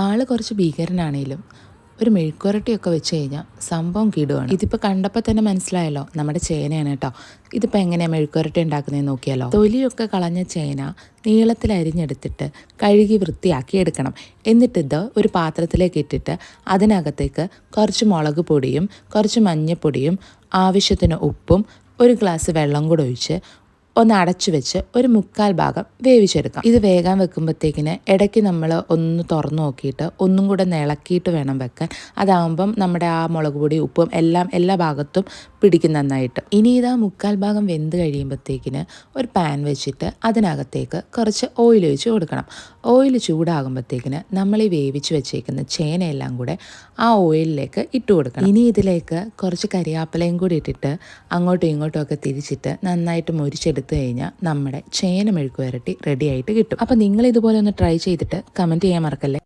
ആള് കുറച്ച് ഭീകരനാണേലും ഒരു മെഴുക്കുരട്ടിയൊക്കെ വെച്ച് കഴിഞ്ഞാൽ സംഭവം കിടുവാണ്. ഇതിപ്പോൾ കണ്ടപ്പോൾ തന്നെ മനസ്സിലായല്ലോ നമ്മുടെ ചേനയാണ് കേട്ടോ. ഇതിപ്പോൾ എങ്ങനെയാണ് മെഴുക്കുരട്ടി ഉണ്ടാക്കുന്നതെന്ന് നോക്കിയാലോ. തൊലിയൊക്കെ കളഞ്ഞ ചേന നീളത്തിൽ അരിഞ്ഞെടുത്തിട്ട് കഴുകി വൃത്തിയാക്കി എടുക്കണം. എന്നിട്ടിത് ഒരു പാത്രത്തിലേക്ക് ഇട്ടിട്ട് അതിനകത്തേക്ക് കുറച്ച് മുളക് പൊടിയും കുറച്ച് മഞ്ഞൾപ്പൊടിയും ആവശ്യത്തിന് ഉപ്പും ഒരു ഗ്ലാസ് വെള്ളം കൂടെ ഒഴിച്ച് ഒന്ന് അടച്ചു വെച്ച് ഒരു 1/4 ഭാഗം വേവിച്ചെടുക്കാം. ഇത് വേകാൻ വെക്കുമ്പോഴത്തേക്കിന് ഇടയ്ക്ക് നമ്മൾ ഒന്ന് തുറന്നു നോക്കിയിട്ട് ഒന്നും കൂടെ ഇളക്കിയിട്ട് വേണം വെക്കാൻ. അതാകുമ്പം നമ്മുടെ ആ മുളക് പൊടി ഉപ്പും എല്ലാം എല്ലാ ഭാഗത്തും പിടിക്കും നന്നായിട്ട്. ഇനി ഇതാ 1/4 ഭാഗം വെന്ത് കഴിയുമ്പോഴത്തേക്കിന് ഒരു പാൻ വെച്ചിട്ട് അതിനകത്തേക്ക് കുറച്ച് ഓയിൽ ഒഴിച്ച് കൊടുക്കണം. ഓയിൽ ചൂടാകുമ്പോഴത്തേക്കിന് നമ്മൾ ഈ വേവിച്ച് വെച്ചേക്കുന്ന ചേനയെല്ലാം കൂടെ ആ ഓയിലിലേക്ക് ഇട്ട് കൊടുക്കണം. ഇനി ഇതിലേക്ക് കുറച്ച് കരിയാപ്പിലയും കൂടി ഇട്ടിട്ട് അങ്ങോട്ടും ഇങ്ങോട്ടും ഒക്കെ തിരിച്ചിട്ട് നന്നായിട്ട് മുരിച്ചെടുത്ത് കഴിഞ്ഞാൽ നമ്മുടെ ചേന മെഴുക്ക് വരട്ടി റെഡി ആയിട്ട് കിട്ടും. അപ്പോൾ നിങ്ങൾ ഇതുപോലെ ഒന്ന് ട്രൈ ചെയ്തിട്ട് കമൻറ്റ് ചെയ്യാൻ മറക്കല്ലേ.